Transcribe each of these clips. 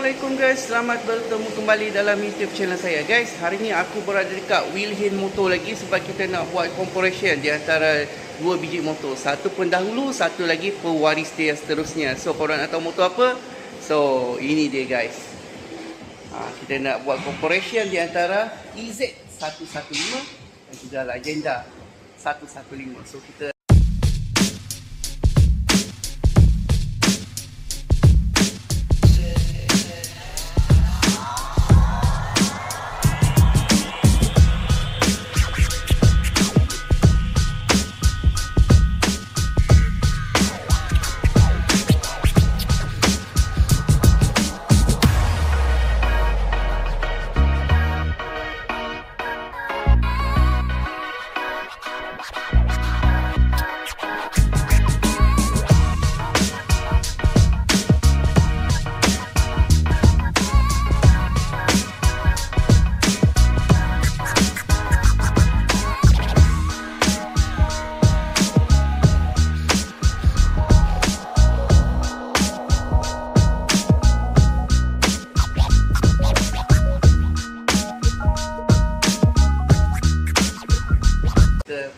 Assalamualaikum guys, selamat bertemu kembali dalam YouTube channel saya guys. Hari ni aku berada dekat Wilhin Motor lagi sebab kita nak buat comparison di antara dua biji motor. Satu pendahulu, satu lagi pewaris dia seterusnya. So korang nak tahu motor apa? So ini dia guys. Kita nak buat comparison di antara EZ115 dan juga Legenda 115. So kita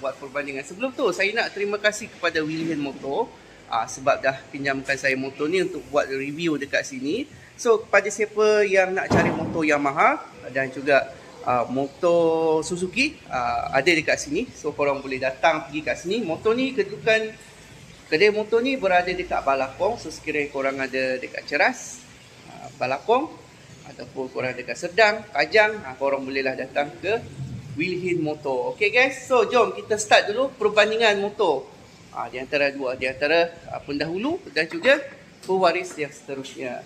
buat perbandingan. Sebelum tu saya nak terima kasih kepada Wilhin Motor sebab dah pinjamkan saya motor ni untuk buat review dekat sini. So kepada siapa yang nak cari motor Yamaha dan juga motor Suzuki ada dekat sini. So korang boleh datang pergi kat sini. Motor ni kedudukan kedai motor ni berada dekat Balakong. So sekiranya korang ada dekat Ceras, Balakong ataupun korang dekat Serdang, Kajang, korang bolehlah datang ke Wilhin Motor. Okay guys, so jom kita start dulu perbandingan motor di antara dua, di antara pendahulu dan juga pewaris yang seterusnya.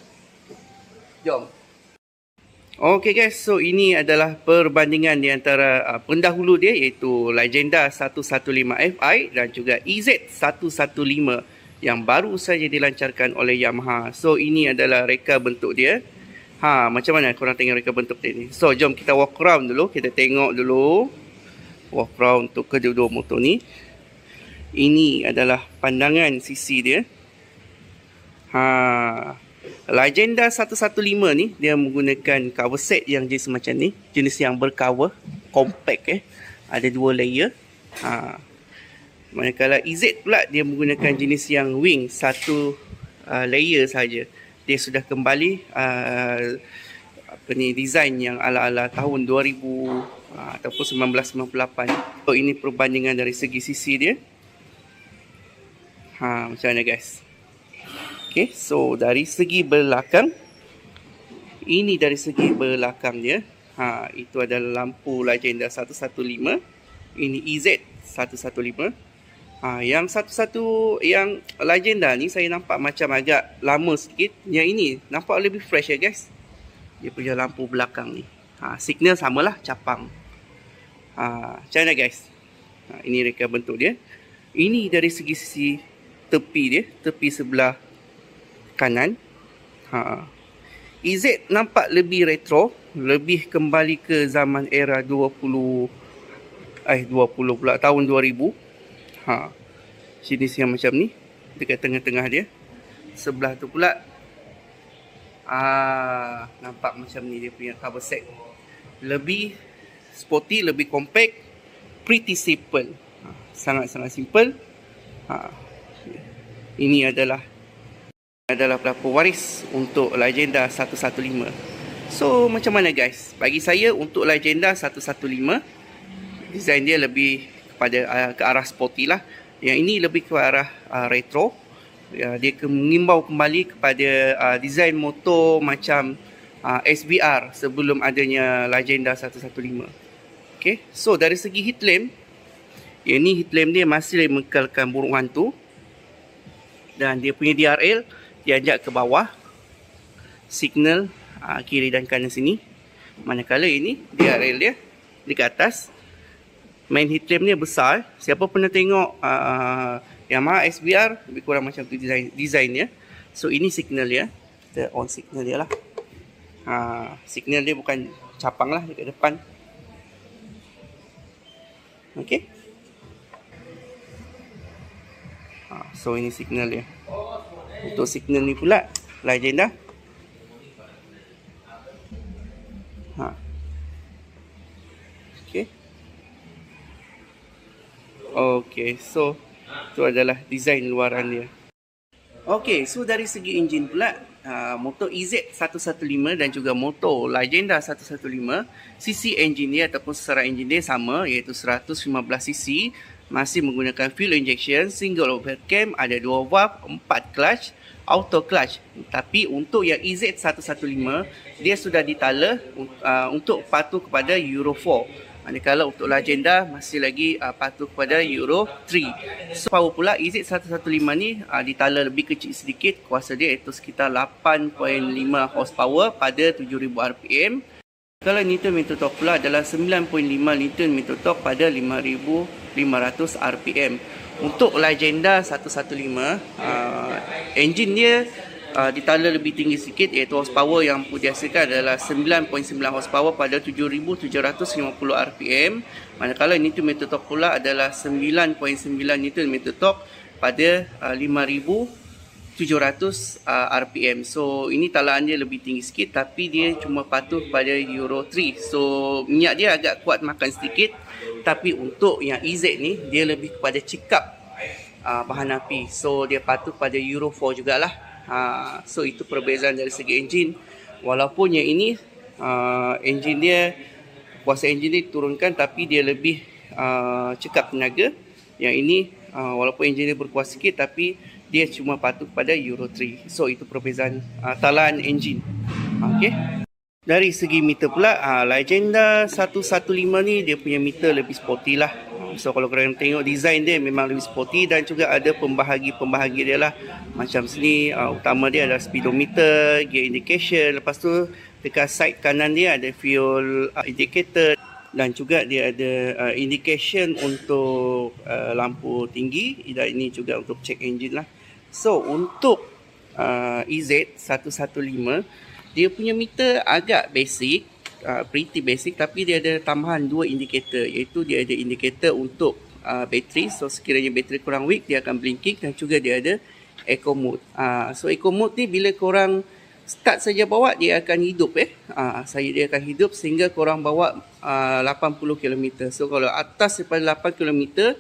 Jom. Okay guys, so ini adalah perbandingan di antara pendahulu dia iaitu Legenda 115 Fi dan juga EZ115 yang baru saja dilancarkan oleh Yamaha. So ini adalah reka bentuk dia. Macam mana korang tengok reka bentuk dia ni? So jom kita walk around dulu. Kita tengok dulu walk around untuk kedua-dua motor ni. Ini adalah pandangan sisi dia. Legenda 115 ni dia menggunakan cover set yang jenis macam ni, jenis yang bercover compact ada dua layer. Manakala EZ pula dia menggunakan jenis yang wing satu layer saja. Dia sudah kembali design yang ala-ala tahun 2000 ataupun 1998. So ini perbandingan dari segi sisi dia. Macam mana guys? Okay, so dari segi belakang, ini dari segi belakang dia. Itu adalah lampu Legenda 115. Ini EZ115. Yang Legenda ni saya nampak macam agak lama sikit. Yang ini nampak lebih fresh ya guys. Dia punya lampu belakang ni. Signal samalah, capang. Macam mana guys? Ini reka bentuk dia. Ini dari segi tepi dia, tepi sebelah kanan. EZ nampak lebih retro, lebih kembali ke zaman era 20 pula, tahun 2000. Jenis yang macam ni dekat tengah-tengah dia. Sebelah tu pula nampak macam ni dia punya cover set. Lebih sporty, lebih compact, pretty simple. Sangat-sangat simple. Ini adalah pewaris untuk Legenda 115. So macam mana guys? Bagi saya untuk Legenda 115 design dia lebih ke arah sporty lah. Yang ini lebih ke arah retro. Dia mengimbau kembali kepada design motor macam SBR sebelum adanya Legenda 115. Okay, so dari segi headlamp, yang ni headlamp dia masih mengekalkan burung hantu. Dan dia punya DRL dianjak ke bawah. Signal kiri dan kanan sini. Manakala ini DRL dia di atas. Main headlamp ni besar. Siapa pernah tengok Yamaha SBR, lebih kurang macam tu design dia. So ini signal dia. Kita on signal dia lah. Signal dia bukan capang lah dekat depan. Okay. So ini signal dia. Untuk signal ni pula Legenda Ha. Okay. Okay, so itu adalah design luaran dia. Okay, so dari segi enjin pula, motor EZ115 dan juga motor Legenda 115, cc enjin dia ataupun sesaran enjin dia sama, iaitu 115cc, masih menggunakan fuel injection, single overhead cam, ada 2 valve, 4 clutch, auto clutch. Tapi untuk yang EZ115, dia sudah ditala untuk patuh kepada Euro 4. Manakala untuk Legenda masih lagi patuh kepada Euro 3. So power pula EZ115 ni ditala lebih kecil sedikit, kuasa dia iaitu sekitar 8.5 horsepower pada 7000 rpm. Kalau Newton meter torque pula adalah 9.5 Newton meter torque pada 5500 rpm. Untuk Legenda 115, enjin dia ditala lebih tinggi sikit, iaitu horsepower yang dihasilkan adalah 9.9 horsepower pada 7750 rpm, manakala Newton meter torque pula adalah 9.9 Newton meter torque pada 5700 rpm. So ini talaan dia lebih tinggi sikit, tapi dia cuma patuh pada Euro 3. So minyak dia agak kuat makan sedikit, tapi untuk yang EZ ni dia lebih kepada cekap bahan api, so dia patuh pada Euro 4 jugalah. So itu perbezaan dari segi enjin. Walaupun yang ini enjin dia, kuasa enjin dia turunkan, tapi dia lebih cekap tenaga. Yang ini walaupun enjin dia berkuasa sikit, tapi dia cuma patuh pada Euro 3. So itu perbezaan talaan enjin. Okay. Dari segi meter pula, Legenda 115 ni dia punya meter lebih sporty lah. So kalau korang tengok design dia memang lebih sporty, dan juga ada pembahagi dia lah. Macam sini utama dia ada speedometer, gear indication. Lepas tu dekat side kanan dia ada fuel indicator, dan juga dia ada indication untuk lampu tinggi, dan ini juga untuk check engine lah. So untuk EZ115, dia punya meter agak basic, pretty basic, tapi dia ada tambahan 2 indikator, iaitu dia ada indikator untuk bateri. So sekiranya bateri kurang weak, dia akan blinking, dan juga dia ada eco mode. So eco mode ni bila korang start saja bawa, dia akan hidup dia akan hidup sehingga korang bawa 80 km. So kalau atas daripada 8 km,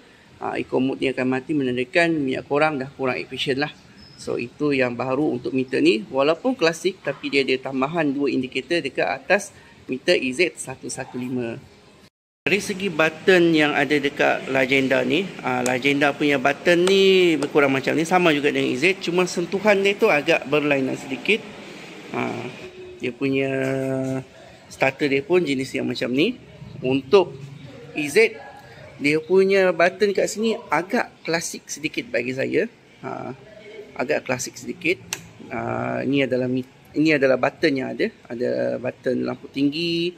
eco mode ni akan mati, menandakan minyak korang dah kurang efisien lah. So itu yang baru untuk meter ni, walaupun klasik, tapi dia ada tambahan 2 indikator dekat atas meter EZ115. Dari segi button yang ada dekat Legenda ni, Legenda punya button ni berkurang macam ni, sama juga dengan EZ, cuma sentuhan dia tu agak berlainan sedikit. Dia punya starter dia pun jenis yang macam ni. Untuk EZ, dia punya button kat sini agak klasik sedikit bagi saya. Agak klasik sedikit. Ini adalah button yang ada. Ada button lampu tinggi,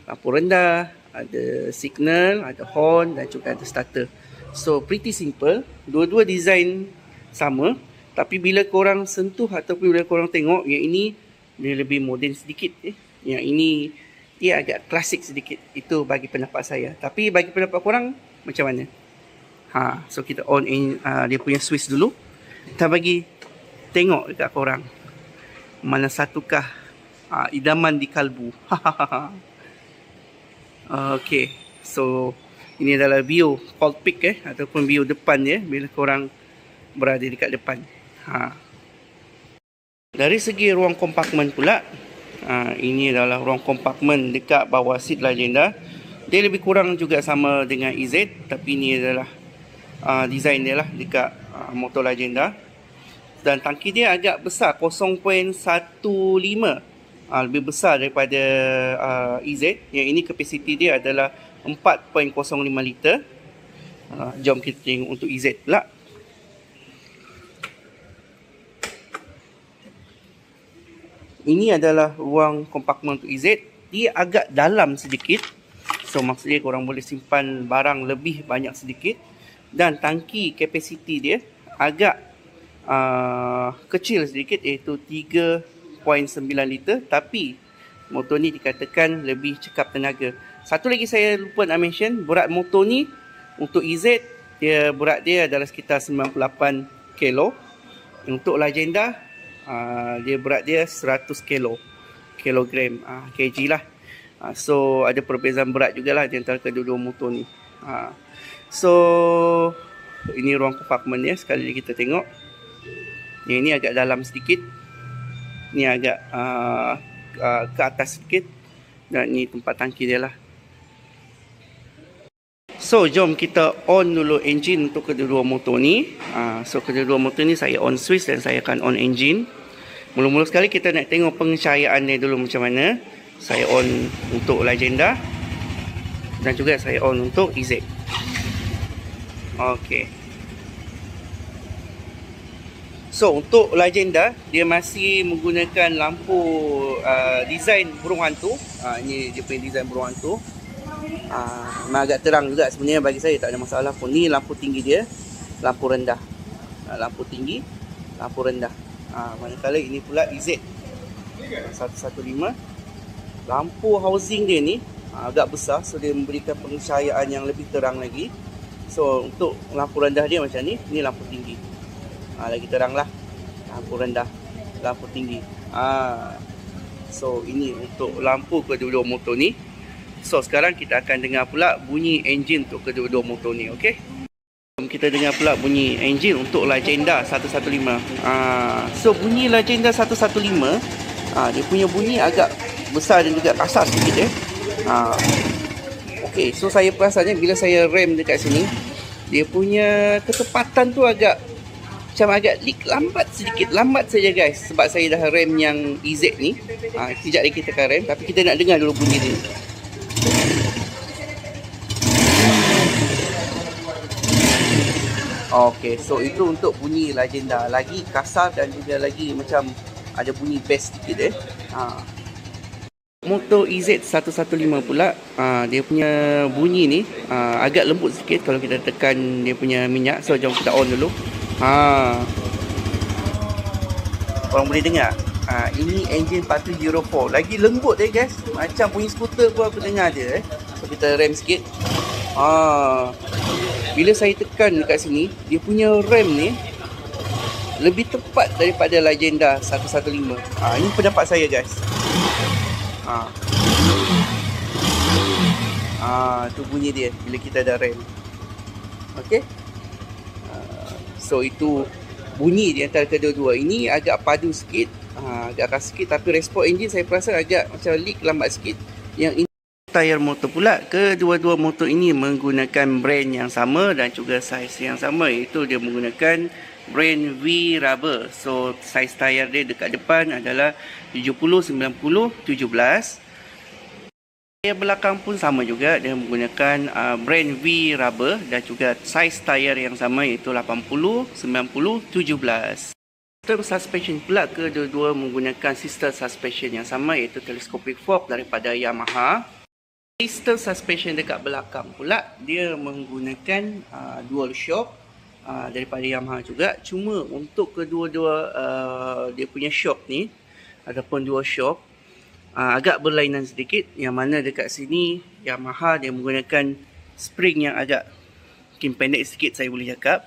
lampu rendah, ada signal, ada horn, dan juga ada starter. So pretty simple. Dua-dua design sama, tapi bila korang sentuh ataupun bila korang tengok, yang ini dia lebih moden sedikit. Yang ini dia agak klasik sedikit. Itu bagi pendapat saya. Tapi bagi pendapat korang macam mana? So kita on dia punya switch dulu. Kita bagi tengok dekat korang, mana satukah idaman di kalbu. Okay, so ini adalah view cockpit ataupun view depan dia bila korang berada dekat depan. Dari segi ruang kompartmen pula, ini adalah ruang kompartmen dekat bawah seat Legenda. Dia lebih kurang juga sama dengan EZ, tapi ini adalah design dia lah dekat motor Legenda. Dan tangki dia agak besar, 0.15, lebih besar daripada EZ. Yang ini kapasiti dia adalah 4.05 liter. Jom kita tengok untuk EZ pula. Ini adalah ruang kompartmen untuk EZ. Dia agak dalam sedikit, so maksudnya korang boleh simpan barang lebih banyak sedikit. Dan tangki kapasiti dia agak kecil sedikit, iaitu 3.9 liter, tapi motor ni dikatakan lebih cekap tenaga. Satu lagi saya lupa nak mention, berat motor ni untuk EZ, berat dia adalah sekitar 98 kilo. Untuk Legenda, dia berat dia 100 kilogram, kg lah. So ada perbezaan berat jugalah di antara kedua-dua motor ni. So ini ruang compartment dia. Sekali lagi kita tengok. Yang ini agak dalam sedikit. Ni agak ke atas sedikit. Dan ni tempat tangki dia lah. So jom kita on dulu engine untuk kedua-dua motor ni. So kedua-dua motor ni saya on switch dan saya akan on engine. Mula-mula sekali kita nak tengok pengcahayaan dia dulu macam mana. Saya on untuk Legenda. Dan juga saya on untuk EZ. Okey. So untuk Legenda dia masih menggunakan lampu design burung hantu. Ini dia punya design burung hantu. Memang agak terang juga sebenarnya bagi saya, tak ada masalah pun. Ni lampu tinggi dia, lampu rendah. Lampu tinggi, lampu rendah. Manakala ini pula EZ 115. Lampu housing dia ni agak besar, so dia memberikan pencahayaan yang lebih terang lagi. So untuk lampu rendah dia macam ni lampu tinggi. Lagi terang lah. Lampu rendah, lampu tinggi. So ini untuk lampu kedua-dua motor ni. So sekarang kita akan dengar pula bunyi enjin untuk kedua-dua motor ni, okey? Kita dengar pula bunyi enjin untuk Legenda 115. So bunyi Legenda 115, dia punya bunyi agak besar dan juga kasar sikit . Okey, so saya perasannya bila saya rem dekat sini, dia punya ketepatan tu agak leak lambat sedikit. Lambat saja guys, sebab saya dah rem yang EZ ni. Sekejap lagi kita akan rem, tapi kita nak dengar dulu bunyi dia. Okey, so itu untuk bunyi Legenda. Lagi kasar dan juga lagi macam ada bunyi bass sikit . Motor EZ 115 pula, dia punya bunyi ni agak lembut sikit kalau kita tekan dia punya minyak. So jom kita on dulu. Korang boleh dengar. Ini engine 4704. Lagi lembut guys. Macam bunyi skuter pun aku dengar je . So kita rem sikit. Bila saya tekan dekat sini, dia punya rem ni lebih tepat daripada Legenda 115. Ini pendapat saya guys. Tu bunyi dia bila kita dah rem. Okey. So itu bunyi di antara kedua-dua. Ini agak padu sikit, agak keras sikit, tapi respon enjin saya perasan agak macam leak lambat sikit. Yang ini tayar motor pula, kedua-dua motor ini menggunakan brand yang sama dan juga saiz yang sama, iaitu dia menggunakan brand V-Rubber. So saiz tayar dia dekat depan adalah 70, 90, 17. Tayar belakang pun sama juga, dia menggunakan brand V-Rubber dan juga saiz tayar yang sama, iaitu 80, 90, 17. Sistem suspension pula, kedua-dua menggunakan sistem suspension yang sama, iaitu telescopic fork daripada Yamaha. Sistem suspension dekat belakang pula dia menggunakan dual shock daripada Yamaha juga. Cuma untuk kedua-dua dia punya shock ni ataupun dual shock agak berlainan sedikit. Yang mana dekat sini Yamaha dia menggunakan spring yang agak mungkin pendek sikit, saya boleh cakap.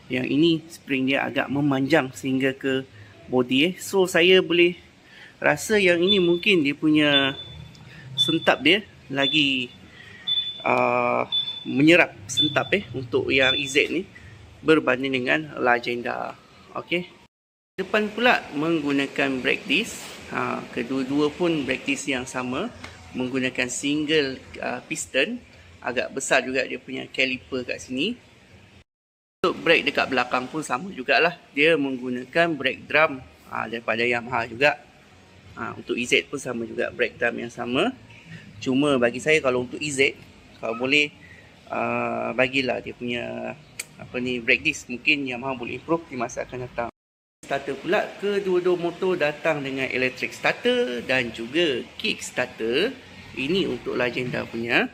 Yang ini spring dia agak memanjang sehingga ke body . So saya boleh rasa yang ini mungkin dia punya sentap dia lagi menyerap sentap untuk yang EZ ni berbanding dengan Legenda. Okey. Depan pula menggunakan brake disc. Kedua-dua pun brake disc yang sama, menggunakan single piston. Agak besar juga dia punya caliper kat sini. Untuk brake dekat belakang pun sama jugalah. Dia menggunakan brake drum daripada Yamaha juga. Untuk EZ pun sama juga, brake drum yang sama. Cuma bagi saya kalau untuk EZ, kalau boleh bagilah dia punya brake disc. Mungkin Yamaha boleh improve di masa akan datang. Starter pula, kedua-dua motor datang dengan electric starter dan juga kick starter. Ini untuk Legenda punya.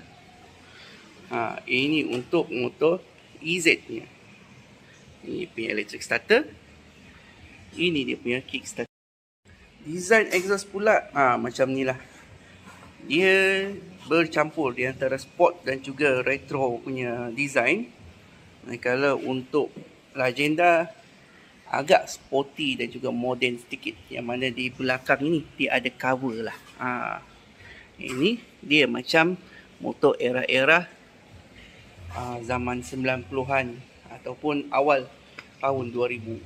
Ini untuk motor EZ punya. Ini punya electric starter. Ini dia punya kick starter. Design exhaust pula macam ni lah. Dia bercampur di antara sport dan juga retro punya design. Kalau untuk Legenda agak sporty dan juga modern sedikit. Yang mana di belakang ini dia ada cover lah. Ini dia macam motor era-era zaman 90-an ataupun awal tahun 2000.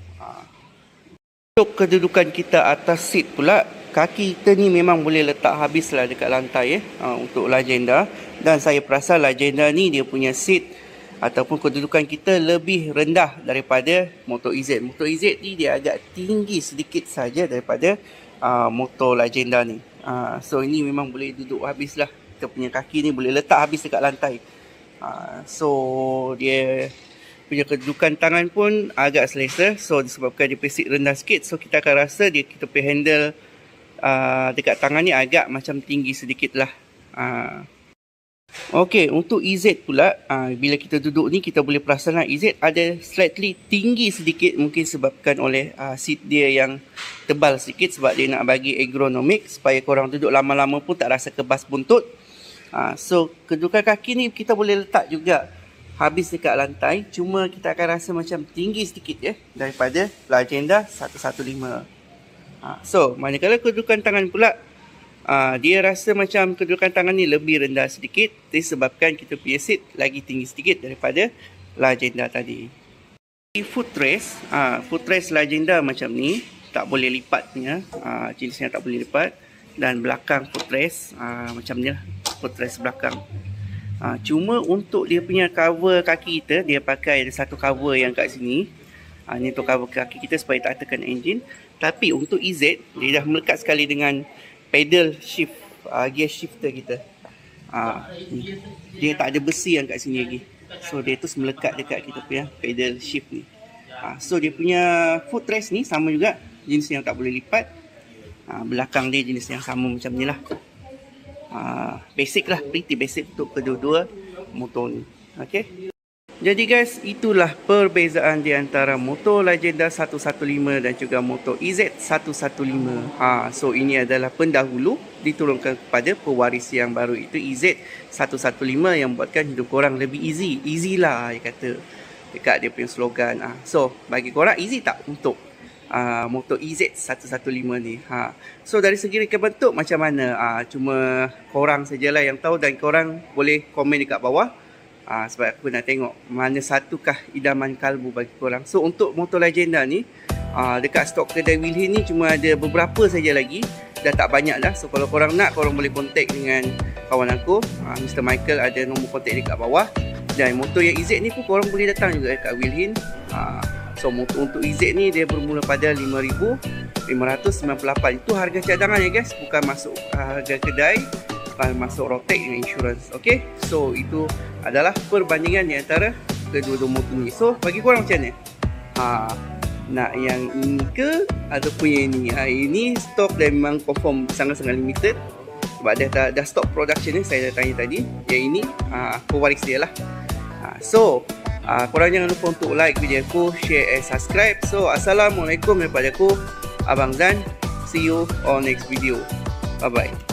Untuk kedudukan kita atas seat pula, kaki kita ni memang boleh letak habislah dekat lantai untuk Legenda. Dan saya perasan Legenda ni dia punya seat ataupun kedudukan kita lebih rendah daripada motor EZ. Motor EZ ni dia agak tinggi sedikit saja daripada motor Legenda ni. So ini memang boleh duduk habislah. Kita punya kaki ni boleh letak habis dekat lantai. So dia punya kedudukan tangan pun agak selesa. So disebabkan dia seat rendah sikit, so kita akan rasa kita punya handle dekat tangan ni agak macam tinggi sedikit lah. Okey, untuk EZ pula, bila kita duduk ni kita boleh perasan EZ ada slightly tinggi sedikit, mungkin sebabkan oleh seat dia yang tebal sedikit sebab dia nak bagi ergonomik supaya korang duduk lama-lama pun tak rasa kebas buntut. So kedudukan kaki ni kita boleh letak juga habis dekat lantai, cuma kita akan rasa macam tinggi sedikit daripada Legenda 115. So manakala kedudukan tangan pula, dia rasa macam kedudukan tangan ni lebih rendah sedikit disebabkan kita punya seat lagi tinggi sedikit daripada Legenda tadi. Footrest Legenda macam ni, tak boleh lipat punya, jenisnya tak boleh lipat. Dan belakang footrest macam ni lah, footrest belakang. Cuma untuk dia punya cover kaki kita, dia pakai ada satu cover yang kat sini. Ni untuk cover kaki kita supaya tak tekan enjin. Tapi untuk EZ, dia dah melekat sekali dengan pedal shift, gear shifter kita. Dia tak ada besi yang kat sini lagi. So dia terus melekat dekat kita punya pedal shift ni. So dia punya footrest ni sama juga, jenis yang tak boleh lipat. Belakang dia jenis yang sama macam ni lah. Basic lah, pretty basic untuk kedua-dua motor ni. Okay. Jadi guys, itulah perbezaan di antara motor Legenda 115 dan juga motor EZ 115. So ini adalah pendahulu diturunkan kepada pewaris yang baru, itu EZ 115, yang buatkan hidup korang lebih easy. Easy lah dia kata dekat dia punya slogan. So bagi korang easy tak untuk motor EZ 115 ni? So dari segi reka bentuk macam mana, cuma korang sajalah yang tahu, dan korang boleh komen dekat bawah. Sebab aku nak tengok mana satukah idaman kalbu bagi korang. So untuk motor Legenda ni, dekat stok kedai Wilhin ni cuma ada beberapa saja lagi, dah tak banyak dah. So kalau korang nak, korang boleh kontak dengan kawan aku, Mr. Michael, ada nombor kontak dekat bawah. Dan motor yang EZ ni pun korang boleh datang juga dekat Wilhin. So motor untuk EZ ni dia bermula pada 5,598. Itu harga cadangan ya guys, bukan masuk harga kedai, masuk rotek dengan insurans. Okay, so itu adalah perbandingan di antara kedua-dua motor ni. So bagi korang macam ni, nak yang ini ke ataupun yang ini? Ini stok dan memang confirm sangat-sangat limited sebab dah stop production ni. Saya dah tanya tadi. Yang ini pewaris dia lah. So korang jangan lupa untuk like video aku, share and subscribe. So assalamualaikum daripada aku, Abang Zan. See you on next video. Bye bye.